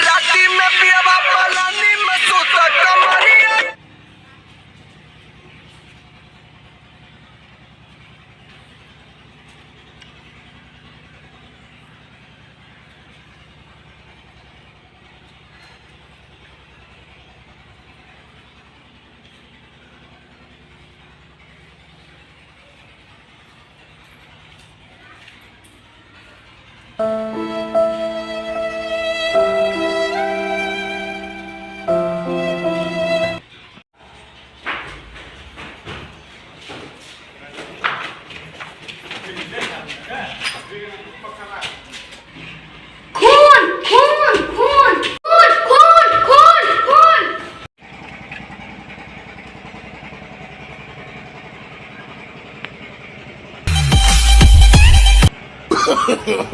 राती में पियवा पलानी में सुता कमरिया।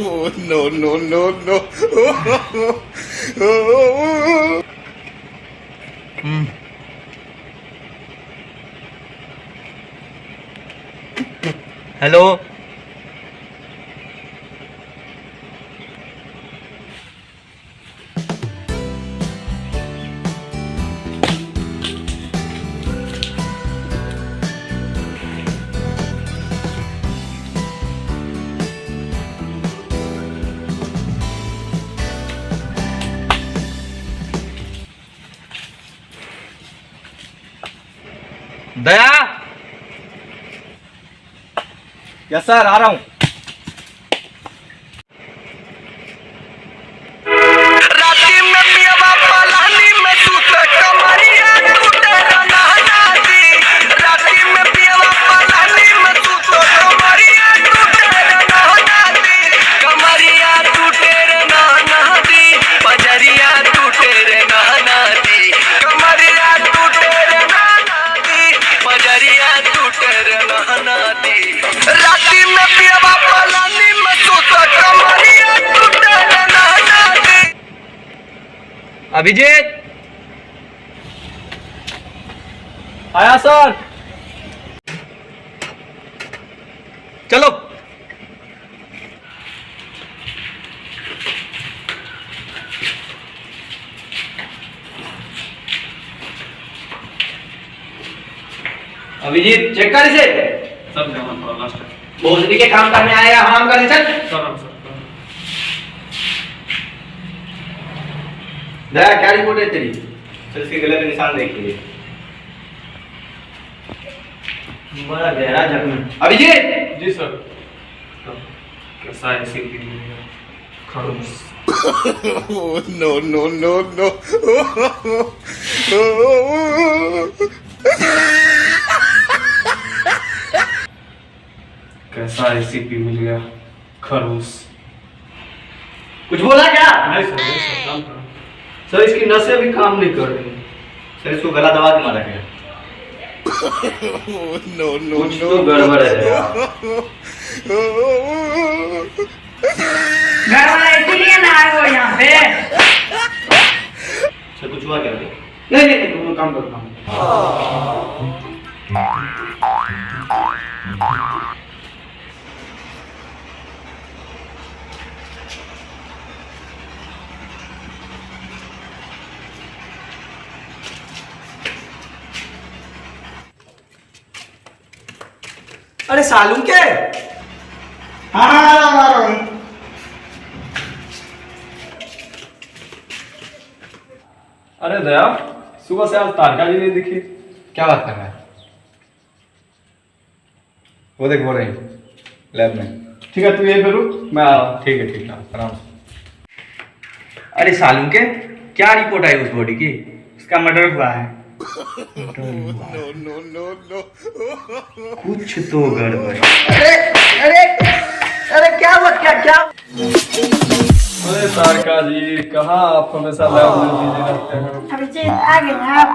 Oh, no, no, no, no. Hello Daya. Yes sir, आ रहा हूँ। राती में पियवा पलानी में सुता कमरिया टूटे नहना दी। राती में पियवा पलानी में सुता कमरिया टूटे नहना दी। कमरिया टूटे नहना दी। पजरिया टूटे नहना दी। कमरिया टूटे नहना दी। पजरिया टूटे नहना दी। राती में पियवा पलानी में सुता कमरिया टूटे नहना दी। अभिजीत आया सर, चलो। अभिजीत चेक कर इसे। सब जमा थोड़ा लास्ट है। भोसड़ी के काम करने आएगा, हम कर चल। सर दया क्या रिपोर्ट है तेरी? चल इसके गले पे निशान देखिए, बड़ा गहरा जख्म। अभिजीत जी सर। कैसा है सीपी खड़ूस? Oh, no, no, no, no. कैसा एसीपी मिल गया खड़ूस? कुछ बोला क्या? नहीं सर, नहीं सर, काम करो। सर इसकी नसें भी काम नहीं कर रही। सर इसको गला दबा के मारा गया। Oh, no, no, कुछ no. तो गड़बड़ है यार। घर वाला इसीलिए ना आए हो यहाँ पे। सर कुछ हुआ क्या? नहीं नहीं नहीं, तुम काम करो काम। अरे सालू के? हाँ अरे दया, सुबह से आज तारका जी नहीं दिखी। क्या बात कर रहा है? वो देख बोल रही लैब में। ठीक है, तू यहीं पे रुक, मैं आ रहा हूँ। ठीक है आराम से। अरे सालू के क्या रिपोर्ट आई उस बॉडी की? उसका मर्डर हुआ है। No, no, no, no. कुछ तो गड़बड़। अरे अरे अरे क्या हुआ? क्या? अरे तारका जी, कहाँ आप हमेशा लैब में बिजी रहते हैं? अभिजीत आ गए आप।